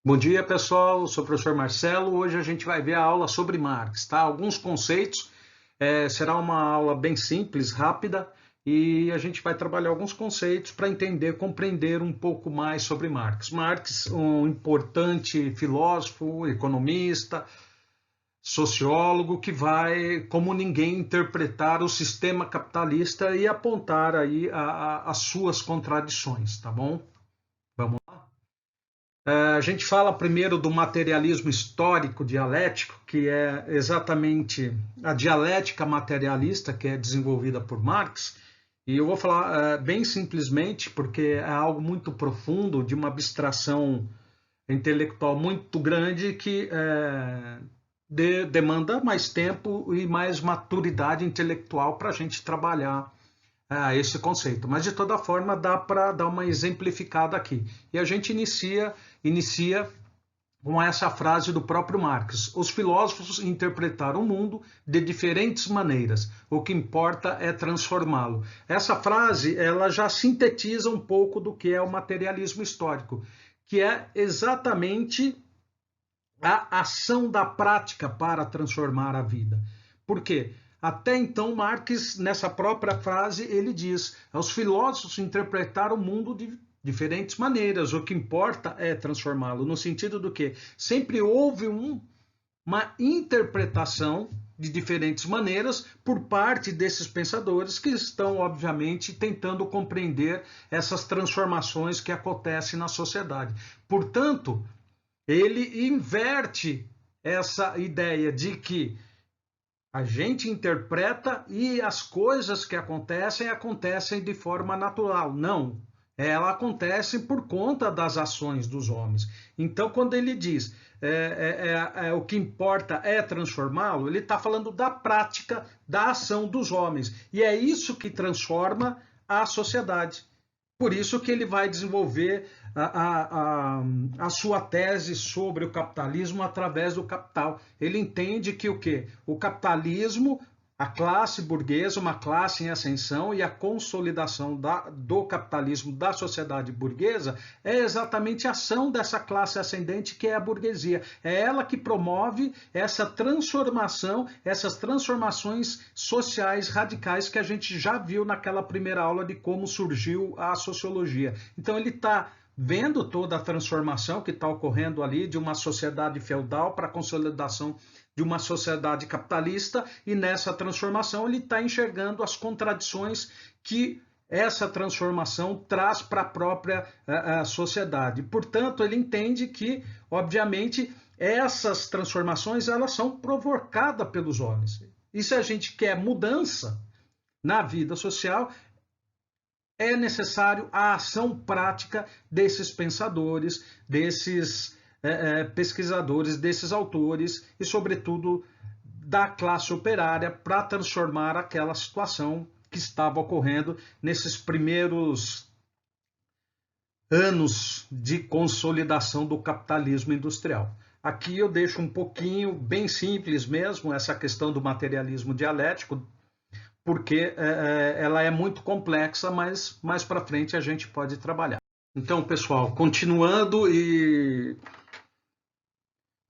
Bom dia, pessoal. Eu sou o professor Marcelo. Hoje a gente vai ver a aula sobre Marx, tá? Alguns conceitos. Será uma aula bem simples, rápida, e a gente vai trabalhar alguns conceitos para entender, compreender um pouco mais sobre Marx. Marx, um importante filósofo, economista, sociólogo que vai, como ninguém, interpretar o sistema capitalista e apontar aí as suas contradições, tá bom? Vamos lá? A gente fala primeiro do materialismo histórico dialético, que é exatamente a dialética materialista que é desenvolvida por Marx. E eu vou falar bem simplesmente, porque é algo muito profundo, de uma abstração intelectual muito grande que demanda mais tempo e mais maturidade intelectual para a gente trabalhar esse conceito. Mas, de toda forma, dá para dar uma exemplificada aqui. E a gente inicia com essa frase do próprio Marx: os filósofos interpretaram o mundo de diferentes maneiras, o que importa é transformá-lo. Essa frase ela já sintetiza um pouco do que é o materialismo histórico, que é exatamente a ação da prática para transformar a vida. Por quê? Até então, Marx, nessa própria frase, ele diz: os filósofos interpretaram o mundo de diferentes maneiras, o que importa é transformá-lo, no sentido do que sempre houve uma interpretação de diferentes maneiras por parte desses pensadores que estão, obviamente, tentando compreender essas transformações que acontecem na sociedade. Portanto, ele inverte essa ideia de que a gente interpreta e as coisas que acontecem de forma natural. Não, ela acontece por conta das ações dos homens. Então, quando ele diz o que importa é transformá-lo, ele está falando da prática, da ação dos homens. E é isso que transforma a sociedade. Por isso que ele vai desenvolver a sua tese sobre o capitalismo através do capital. Ele entende que o quê? O capitalismo, a classe burguesa, uma classe em ascensão, e a consolidação do capitalismo da sociedade burguesa é exatamente a ação dessa classe ascendente que é a burguesia. É ela que promove essa transformação, essas transformações sociais radicais que a gente já viu naquela primeira aula de como surgiu a sociologia. Então ele está vendo toda a transformação que está ocorrendo ali de uma sociedade feudal para a consolidação de uma sociedade capitalista, e nessa transformação ele está enxergando as contradições que essa transformação traz para a própria sociedade. Portanto, ele entende que, obviamente, essas transformações elas são provocadas pelos homens. E se a gente quer mudança na vida social, é necessário a ação prática desses pensadores, desses pesquisadores, desses autores e, sobretudo, da classe operária para transformar aquela situação que estava ocorrendo nesses primeiros anos de consolidação do capitalismo industrial. Aqui eu deixo um pouquinho, bem simples mesmo, essa questão do materialismo dialético, porque ela é muito complexa, mas mais para frente a gente pode trabalhar. Então, pessoal, continuando e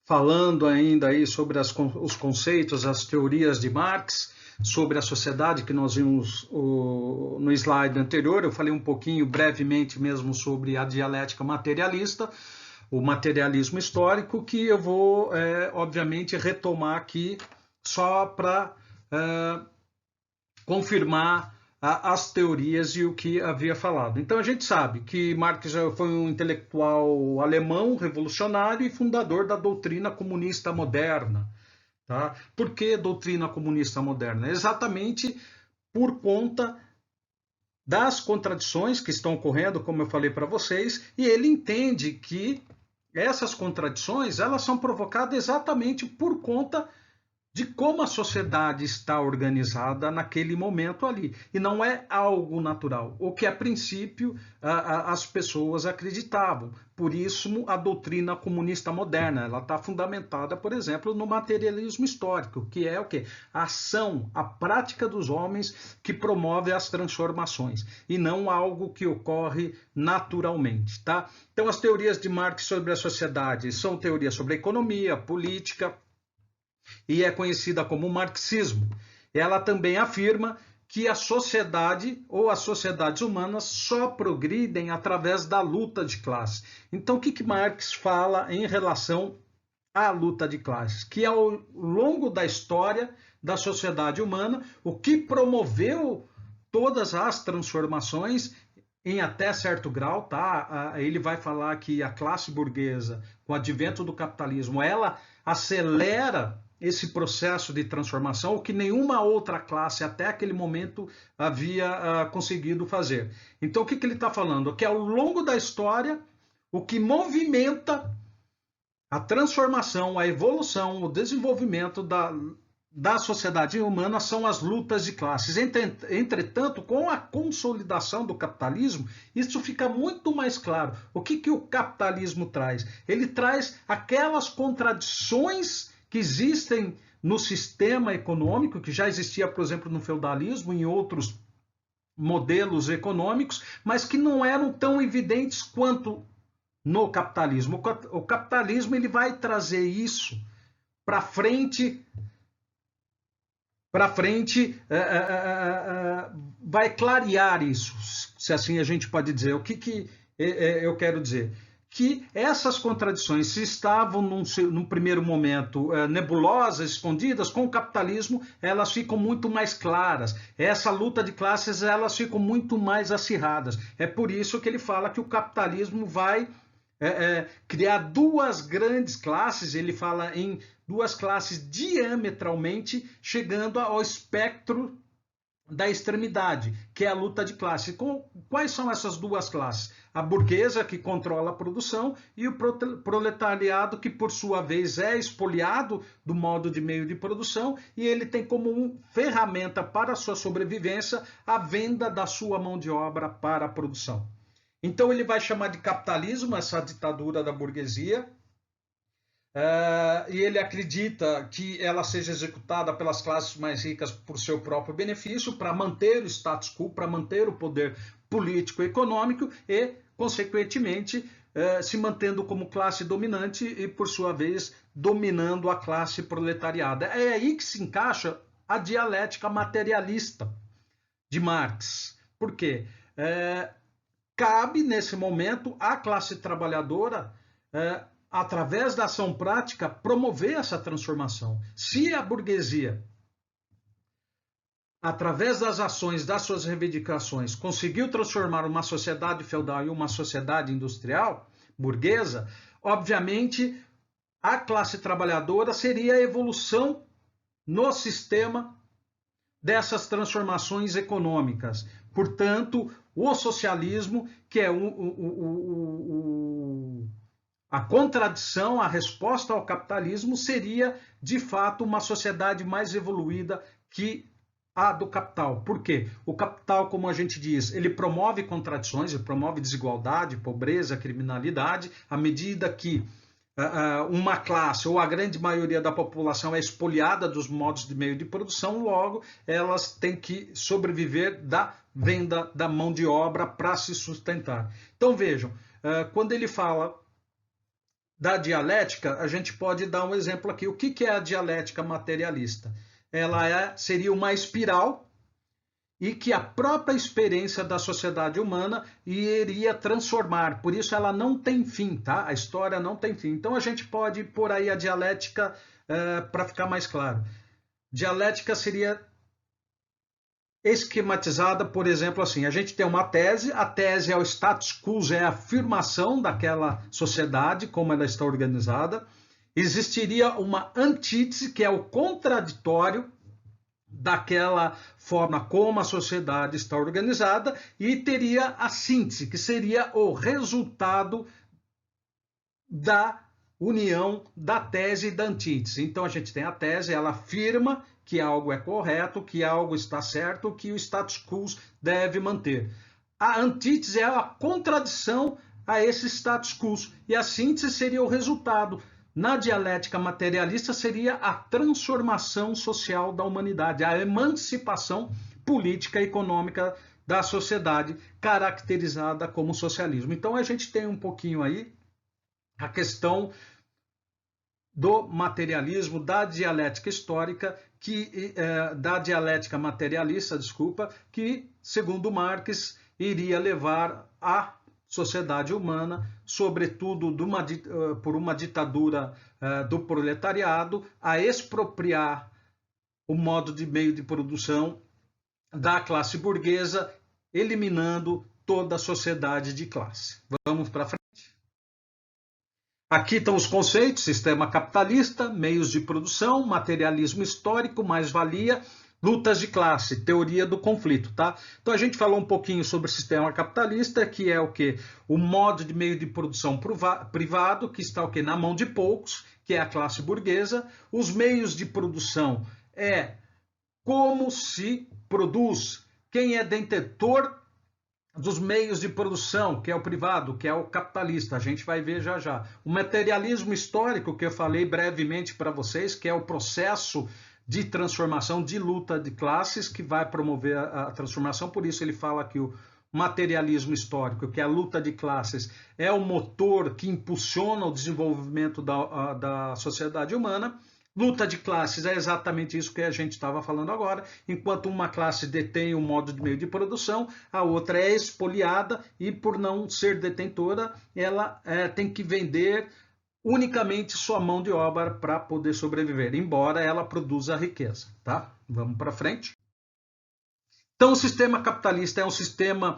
falando ainda aí sobre os conceitos, as teorias de Marx, sobre a sociedade que nós vimos no slide anterior, eu falei um pouquinho brevemente mesmo sobre a dialética materialista, o materialismo histórico, que eu vou, obviamente, retomar aqui só para confirmar as teorias e o que havia falado. Então a gente sabe que Marx foi um intelectual alemão revolucionário e fundador da doutrina comunista moderna. Tá? Por que doutrina comunista moderna? Exatamente por conta das contradições que estão ocorrendo, como eu falei para vocês, e ele entende que essas contradições elas são provocadas exatamente por conta de como a sociedade está organizada naquele momento ali. E não é algo natural, o que a princípio as pessoas acreditavam. Por isso, a doutrina comunista moderna, ela está fundamentada, por exemplo, no materialismo histórico, que é o quê? A ação, a prática dos homens que promove as transformações, e não algo que ocorre naturalmente, tá? Então, as teorias de Marx sobre a sociedade são teorias sobre a economia, política, e é conhecida como marxismo. Ela também afirma que a sociedade ou as sociedades humanas só progridem através da luta de classes. Então, o que Marx fala em relação à luta de classes? Que ao longo da história da sociedade humana, o que promoveu todas as transformações em até certo grau, tá? Ele vai falar que a classe burguesa, com o advento do capitalismo, ela acelera esse processo de transformação, o que nenhuma outra classe até aquele momento havia conseguido fazer. Então, o que ele está falando? Que ao longo da história, o que movimenta a transformação, a evolução, o desenvolvimento da sociedade humana são as lutas de classes. Entretanto, com a consolidação do capitalismo, isso fica muito mais claro. O que o capitalismo traz? Ele traz aquelas contradições que existem no sistema econômico, que já existia, por exemplo, no feudalismo, em outros modelos econômicos, mas que não eram tão evidentes quanto no capitalismo. O capitalismo ele vai trazer isso para frente, vai clarear isso, se assim a gente pode dizer. O que eu quero dizer? Que essas contradições, se estavam num primeiro momento nebulosas, escondidas, com o capitalismo elas ficam muito mais claras. Essa luta de classes elas ficam muito mais acirradas. É por isso que ele fala que o capitalismo vai criar duas grandes classes. Ele fala em duas classes diametralmente, chegando ao espectro da extremidade, que é a luta de classe. Quais são essas duas classes? A burguesa, que controla a produção, e o proletariado, que por sua vez é expoliado do modo de meio de produção, e ele tem como ferramenta para a sua sobrevivência a venda da sua mão de obra para a produção. Então ele vai chamar de capitalismo essa ditadura da burguesia, e ele acredita que ela seja executada pelas classes mais ricas por seu próprio benefício, para manter o status quo, para manter o poder político e econômico e, consequentemente, se mantendo como classe dominante e, por sua vez, dominando a classe proletariada. É aí que se encaixa a dialética materialista de Marx. Por quê? Cabe, nesse momento, à classe trabalhadora, através da ação prática, promover essa transformação. Se a burguesia, através das ações, das suas reivindicações, conseguiu transformar uma sociedade feudal em uma sociedade industrial, burguesa, obviamente a classe trabalhadora seria a evolução no sistema dessas transformações econômicas. Portanto, o socialismo, que é a contradição, a resposta ao capitalismo, seria, de fato, uma sociedade mais evoluída que a do capital. Por quê? O capital, como a gente diz, ele promove contradições, ele promove desigualdade, pobreza, criminalidade, à medida que uma classe ou a grande maioria da população é expoliada dos modos de meio de produção, logo elas têm que sobreviver da venda da mão de obra para se sustentar. Então vejam, quando ele fala da dialética, a gente pode dar um exemplo aqui. O que é a dialética materialista? Ela seria uma espiral e que a própria experiência da sociedade humana iria transformar. Por isso ela não tem fim, tá? A história não tem fim. Então a gente pode pôr aí a dialética para ficar mais claro. Dialética seria esquematizada, por exemplo, assim: a gente tem uma tese, a tese é o status quo, é a afirmação daquela sociedade, como ela está organizada. Existiria uma antítese, que é o contraditório daquela forma como a sociedade está organizada, e teria a síntese, que seria o resultado união da tese e da antítese. Então a gente tem a tese, ela afirma que algo é correto, que algo está certo, que o status quo deve manter. A antítese é a contradição a esse status quo, e a síntese seria o resultado. Na dialética materialista seria a transformação social da humanidade, a emancipação política e econômica da sociedade, caracterizada como socialismo. Então a gente tem um pouquinho aí a questão do materialismo, da dialética histórica, da dialética materialista, que, segundo Marx, iria levar a sociedade humana, sobretudo por uma ditadura do proletariado, a expropriar o modo de meio de produção da classe burguesa, eliminando toda a sociedade de classe. Vamos para frente. Aqui estão os conceitos: sistema capitalista, meios de produção, materialismo histórico, mais-valia, lutas de classe, teoria do conflito, tá? Então a gente falou um pouquinho sobre o sistema capitalista, que é o quê? O modo de meio de produção privado, que está o quê? Na mão de poucos, que é a classe burguesa. Os meios de produção é como se produz, quem é detentor dos meios de produção, que é o privado, que é o capitalista, a gente vai ver já já. O materialismo histórico, que eu falei brevemente para vocês, que é o processo de transformação, de luta de classes, que vai promover a transformação. Por isso ele fala que o materialismo histórico, que é a luta de classes, é o motor que impulsiona o desenvolvimento da sociedade humana. Luta de classes é exatamente isso que a gente estava falando agora. Enquanto uma classe detém um modo de meio de produção, a outra é expoliada e, por não ser detentora, ela tem que vender unicamente sua mão de obra para poder sobreviver, embora ela produza riqueza, tá? Vamos para frente. Então, o sistema capitalista é um sistema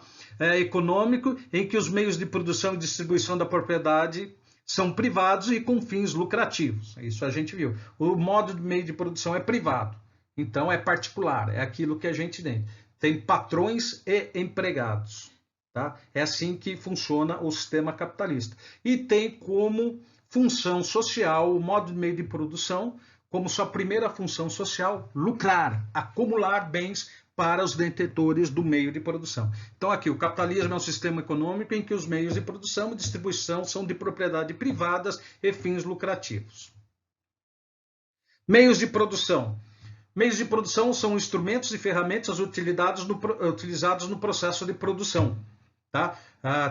econômico em que os meios de produção e distribuição da propriedade são privados e com fins lucrativos. Isso a gente viu. O modo de meio de produção é privado, então é particular, é aquilo que a gente tem. Tem patrões e empregados. Tá? É assim que funciona o sistema capitalista. E tem como função social o modo de meio de produção, como sua primeira função social, lucrar, acumular bens para os detentores do meio de produção. Então aqui, o capitalismo é um sistema econômico em que os meios de produção e distribuição são de propriedade privadas e fins lucrativos. Meios de produção. Meios de produção são instrumentos e ferramentas utilizados no processo de produção. Tá?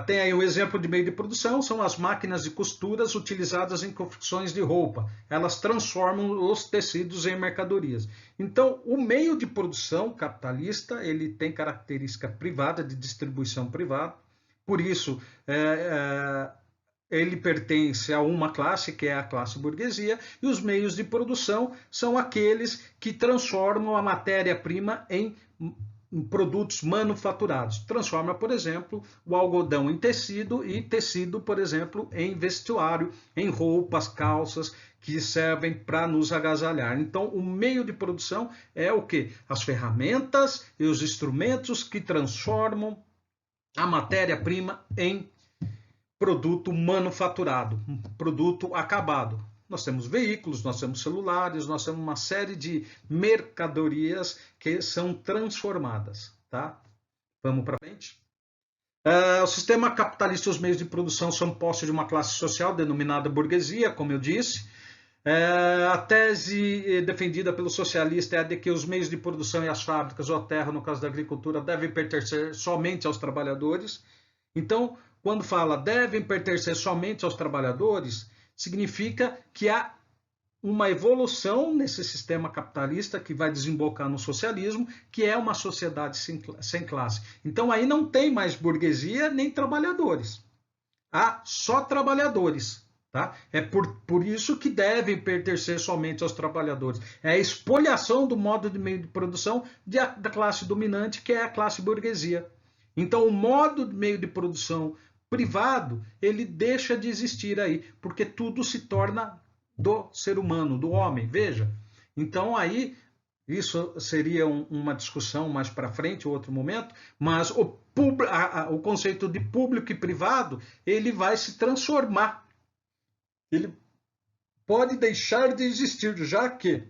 Tem aí um exemplo de meio de produção, são as máquinas de costuras utilizadas em confecções de roupa. Elas transformam os tecidos em mercadorias. Então, o meio de produção capitalista, ele tem característica privada, de distribuição privada. Por isso, ele pertence a uma classe, que é a classe burguesia, e os meios de produção são aqueles que transformam a matéria-prima em produtos manufaturados. Transforma, por exemplo, o algodão em tecido e tecido, por exemplo, em vestuário, em roupas, calças, que servem para nos agasalhar. Então, o meio de produção é o quê? As ferramentas e os instrumentos que transformam a matéria-prima em produto manufaturado, um produto acabado. Nós temos veículos, nós temos celulares, nós temos uma série de mercadorias que são transformadas. Tá? Vamos para frente. O sistema capitalista e os meios de produção são postos de uma classe social denominada burguesia, como eu disse. A tese defendida pelo socialista é a de que os meios de produção e as fábricas ou a terra, no caso da agricultura, devem pertencer somente aos trabalhadores. Então, quando fala devem pertencer somente aos trabalhadores, significa que há uma evolução nesse sistema capitalista que vai desembocar no socialismo, que é uma sociedade sem classe. Então aí não tem mais burguesia nem trabalhadores. Há só trabalhadores. Tá? É por isso que devem pertencer somente aos trabalhadores. É a expoliação do modo de meio de produção da classe dominante, que é a classe burguesia. Então o modo de meio de produção privado, ele deixa de existir aí, porque tudo se torna do ser humano, do homem, veja. Então aí, isso seria uma discussão mais para frente, outro momento, mas o conceito de público e privado, ele vai se transformar. Ele pode deixar de existir, já que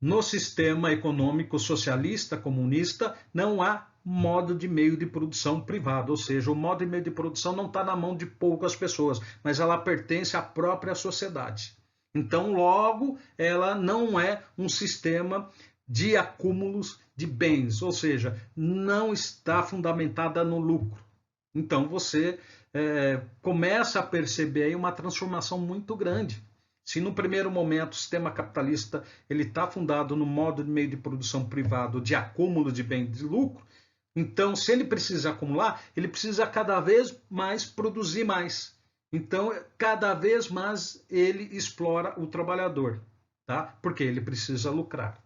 no sistema econômico socialista, comunista, não há modo de meio de produção privado, ou seja, o modo de meio de produção não está na mão de poucas pessoas, mas ela pertence à própria sociedade. Então, logo, ela não é um sistema de acúmulos de bens, ou seja, não está fundamentada no lucro. Então, você começa a perceber aí uma transformação muito grande. Se no primeiro momento o sistema capitalista ele está fundado no modo de meio de produção privado de acúmulo de bens de lucro, então se ele precisa acumular, ele precisa cada vez mais produzir mais. Então, cada vez mais ele explora o trabalhador, tá? Porque ele precisa lucrar.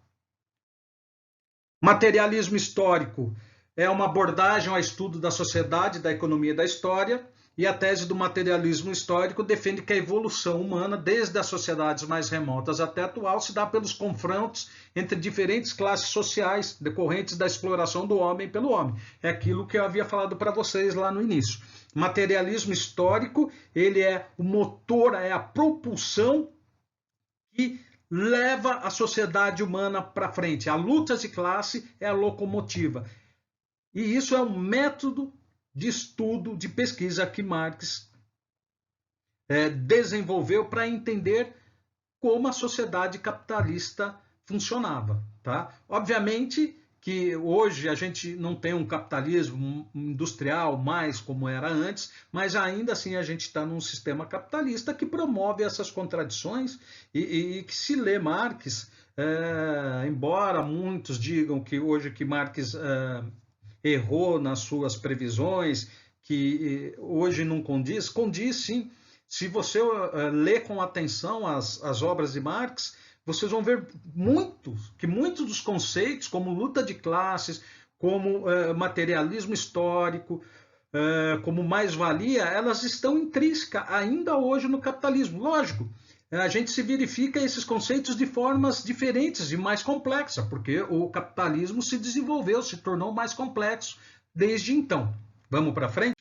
Materialismo histórico é uma abordagem ao estudo da sociedade, da economia e da história, e a tese do materialismo histórico defende que a evolução humana, desde as sociedades mais remotas até a atual, se dá pelos confrontos entre diferentes classes sociais decorrentes da exploração do homem pelo homem. É aquilo que eu havia falado para vocês lá no início. Materialismo histórico, ele é o motor, é a propulsão que leva a sociedade humana para frente. A luta de classe é a locomotiva. E isso é um método de estudo, de pesquisa que Marx desenvolveu para entender como a sociedade capitalista funcionava. Tá? Obviamente que hoje a gente não tem um capitalismo industrial mais como era antes, mas ainda assim a gente está num sistema capitalista que promove essas contradições e que se lê Marx, embora muitos digam que hoje que Marx errou nas suas previsões, que hoje não condiz, condiz sim. Se você ler com atenção as obras de Marx, vocês vão ver que muitos dos conceitos, como luta de classes, como materialismo histórico, como mais-valia, elas estão intrínsecas ainda hoje no capitalismo. Lógico, a gente se verifica esses conceitos de formas diferentes e mais complexas, porque o capitalismo se desenvolveu, se tornou mais complexo desde então. Vamos para frente?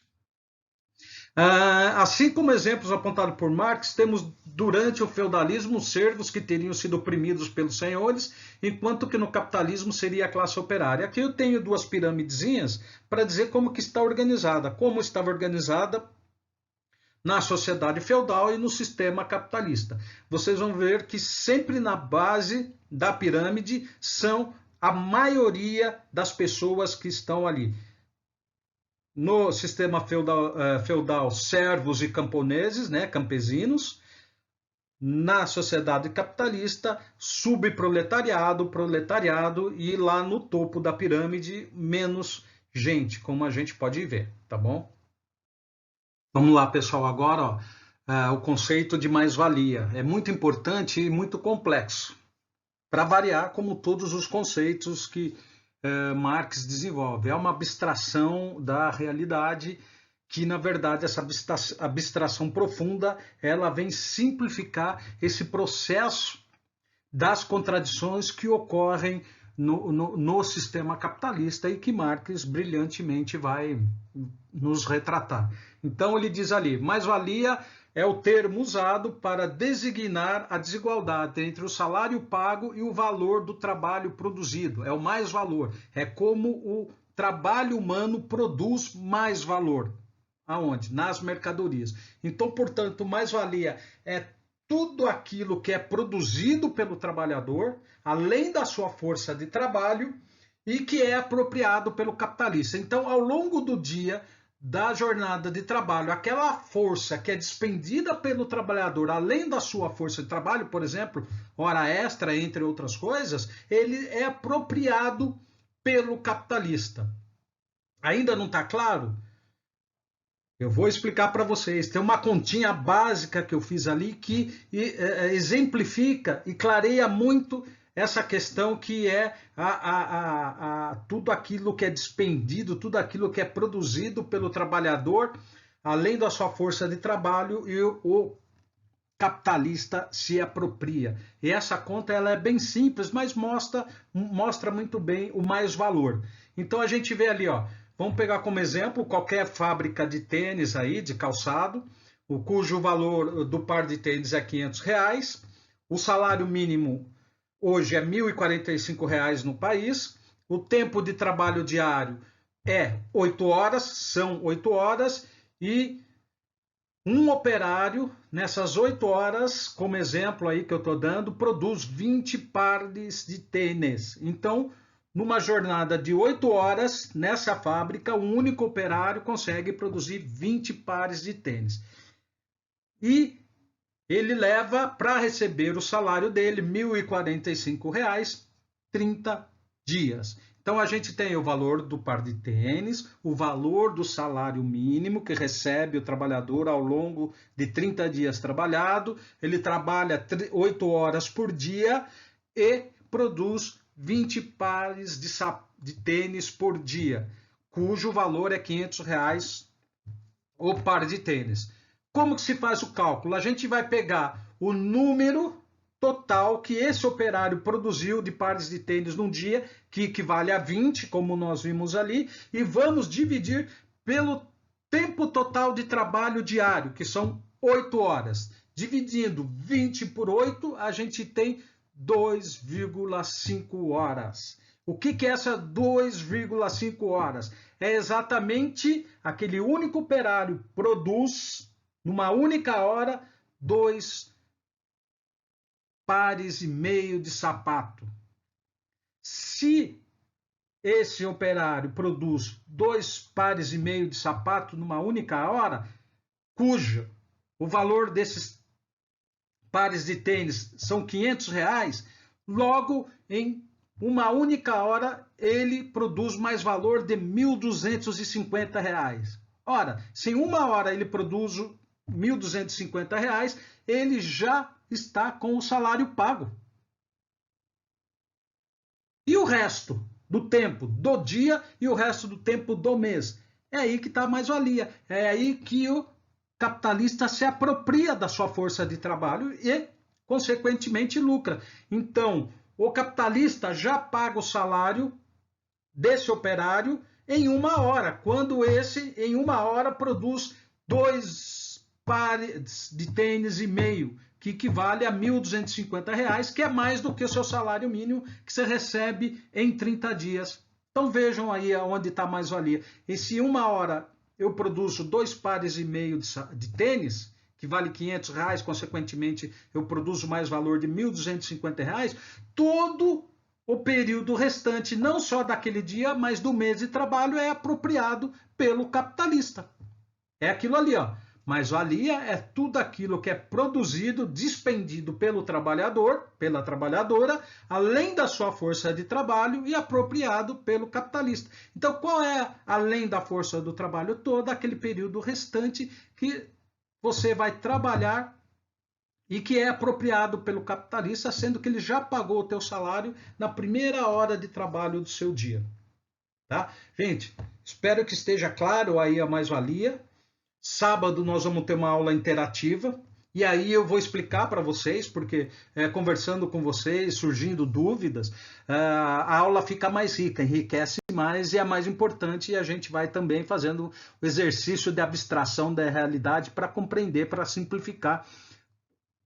Assim como exemplos apontados por Marx, temos durante o feudalismo os servos que teriam sido oprimidos pelos senhores, enquanto que no capitalismo seria a classe operária. Aqui eu tenho duas piramidezinhas para dizer como que está organizada, como estava organizada na sociedade feudal e no sistema capitalista. Vocês vão ver que sempre na base da pirâmide são a maioria das pessoas que estão ali. No sistema feudal, servos e camponeses, né, campesinos. Na sociedade capitalista, subproletariado, proletariado e lá no topo da pirâmide, menos gente, como a gente pode ver, tá bom? Vamos lá, pessoal, agora ó, o conceito de mais-valia. É muito importante e muito complexo, para variar como todos os conceitos que Marx desenvolve. É uma abstração da realidade que, na verdade, essa abstração profunda, ela vem simplificar esse processo das contradições que ocorrem no sistema capitalista e que Marx brilhantemente vai nos retratar. Então ele diz ali, mais-valia é o termo usado para designar a desigualdade entre o salário pago e o valor do trabalho produzido. É o mais-valor. É como o trabalho humano produz mais valor. Aonde? Nas mercadorias. Então, portanto, mais-valia é tudo aquilo que é produzido pelo trabalhador, além da sua força de trabalho, e que é apropriado pelo capitalista. Então, ao longo do dia, da jornada de trabalho, aquela força que é despendida pelo trabalhador, além da sua força de trabalho, por exemplo, hora extra, entre outras coisas, ele é apropriado pelo capitalista. Ainda não está claro? Eu vou explicar para vocês. Tem uma continha básica que eu fiz ali que exemplifica e clareia muito essa questão que é tudo aquilo que é despendido, tudo aquilo que é produzido pelo trabalhador, além da sua força de trabalho, e o capitalista se apropria. E essa conta ela é bem simples, mas mostra muito bem o mais-valor. Então a gente vê ali, ó, vamos pegar como exemplo qualquer fábrica de tênis aí, de calçado. cujo valor do par de tênis é R$ 500. O salário mínimo hoje é R$ 1.045 no país. O tempo de trabalho diário é 8 horas, são 8 horas, e um operário, nessas 8 horas, como exemplo aí que eu estou dando, produz 20 pares de tênis. Então, numa jornada de 8 horas, nessa fábrica, um único operário consegue produzir 20 pares de tênis. E ele leva para receber o salário dele, R$ 1.045, 30 dias. Então a gente tem o valor do par de tênis, o valor do salário mínimo que recebe o trabalhador ao longo de 30 dias trabalhado. Ele trabalha 8 horas por dia e produz 20 pares de tênis por dia, cujo valor é R$ 500 o par de tênis. Como que se faz o cálculo? A gente vai pegar o número total que esse operário produziu de pares de tênis num dia, que equivale a 20, como nós vimos ali, e vamos dividir pelo tempo total de trabalho diário, que são 8 horas. Dividindo 20 por 8, a gente tem 2,5 horas. O que é essa 2,5 horas? É exatamente aquele único operário produz, numa única hora, 2 pares e meio de sapato. Se esse operário produz 2 pares e meio de sapato numa única hora, cujo o valor desses pares de tênis são R$ 500, logo em uma única hora ele produz mais valor de R$ 1.250. Ora, se em uma hora ele produz R$ 1.250, ele já está com o salário pago. E o resto do tempo do dia e o resto do tempo do mês? É aí que está a mais-valia. É aí que o capitalista se apropria da sua força de trabalho e, consequentemente, lucra. Então, o capitalista já paga o salário desse operário em uma hora, quando esse, em uma hora, produz 2 pares de tênis e meio, que equivale a R$ 1.250, que é mais do que o seu salário mínimo que você recebe em 30 dias. Então vejam aí onde está a mais-valia. E se em uma hora eu produzo 2 pares e meio de tênis, que vale R$ 500, consequentemente eu produzo mais valor de R$ 1.250, todo o período restante, não só daquele dia, mas do mês de trabalho, é apropriado pelo capitalista. É aquilo ali, ó. Mais-valia é tudo aquilo que é produzido, dispendido pelo trabalhador, pela trabalhadora, além da sua força de trabalho e apropriado pelo capitalista. Então, qual é, além da força do trabalho toda, aquele período restante que você vai trabalhar e que é apropriado pelo capitalista, sendo que ele já pagou o teu salário na primeira hora de trabalho do seu dia. Tá? Gente, espero que esteja claro aí a mais-valia. Sábado nós vamos ter uma aula interativa e aí eu vou explicar para vocês, porque conversando com vocês, surgindo dúvidas, a aula fica mais rica, enriquece mais e é mais importante, e a gente vai também fazendo o exercício de abstração da realidade para compreender, para simplificar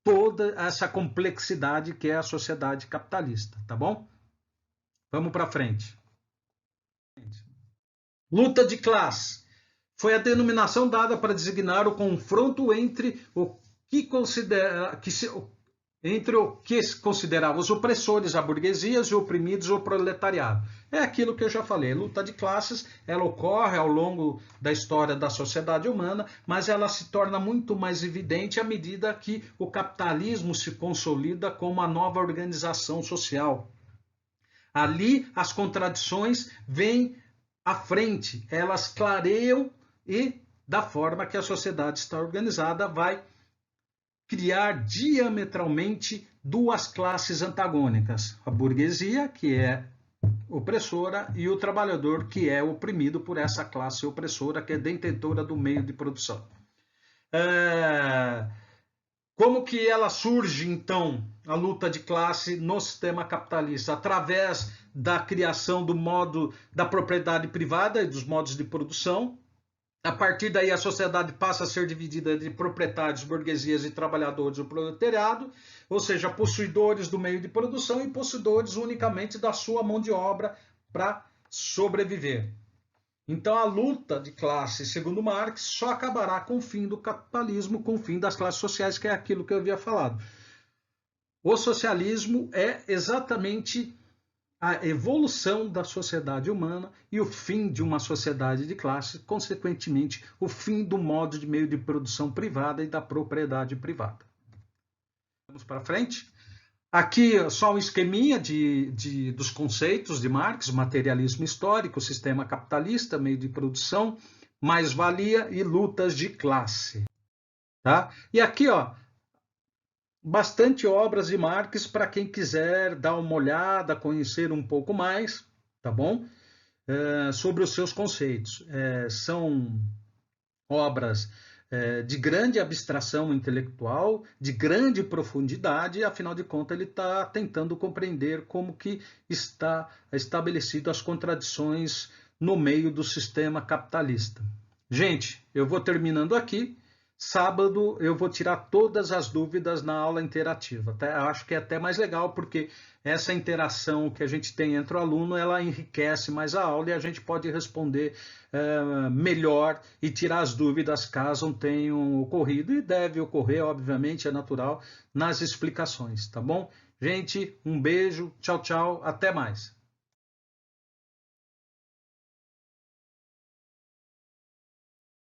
toda essa complexidade que é a sociedade capitalista, tá bom? Vamos para frente. Luta de classe. Foi a denominação dada para designar o confronto entre o que considerava os opressores, a burguesia, e oprimidos, o proletariado. É aquilo que eu já falei, a luta de classes, ela ocorre ao longo da história da sociedade humana, mas ela se torna muito mais evidente à medida que o capitalismo se consolida como uma nova organização social. Ali as contradições vêm à frente, elas clareiam e, da forma que a sociedade está organizada, vai criar diametralmente duas classes antagônicas. A burguesia, que é opressora, e o trabalhador, que é oprimido por essa classe opressora, que é detentora do meio de produção. Como que ela surge, então, a luta de classe no sistema capitalista? Através da criação do modo da propriedade privada e dos modos de produção, A partir daí, a sociedade passa a ser dividida entre proprietários, burguesias e trabalhadores do proletariado, ou seja, possuidores do meio de produção e possuidores unicamente da sua mão de obra para sobreviver. Então, a luta de classe, segundo Marx, só acabará com o fim do capitalismo, com o fim das classes sociais, que é aquilo que eu havia falado. O socialismo é exatamente a evolução da sociedade humana e o fim de uma sociedade de classe, consequentemente, o fim do modo de meio de produção privada e da propriedade privada. Vamos para frente? Aqui só um esqueminha dos conceitos de Marx: materialismo histórico, sistema capitalista, meio de produção, mais-valia e lutas de classe. Tá? E aqui, ó, bastante obras de Marx para quem quiser dar uma olhada, conhecer um pouco mais, tá bom? Sobre os seus conceitos. São obras de grande abstração intelectual, de grande profundidade, e, afinal de contas, ele está tentando compreender como que está estabelecido as contradições no meio do sistema capitalista. Gente, eu vou terminando aqui. Sábado eu vou tirar todas as dúvidas na aula interativa. Acho que é até mais legal, porque essa interação que a gente tem entre o aluno, ela enriquece mais a aula e a gente pode responder melhor e tirar as dúvidas caso tenham ocorrido, e deve ocorrer, obviamente, é natural, nas explicações, tá bom? Gente, um beijo, tchau, tchau, até mais.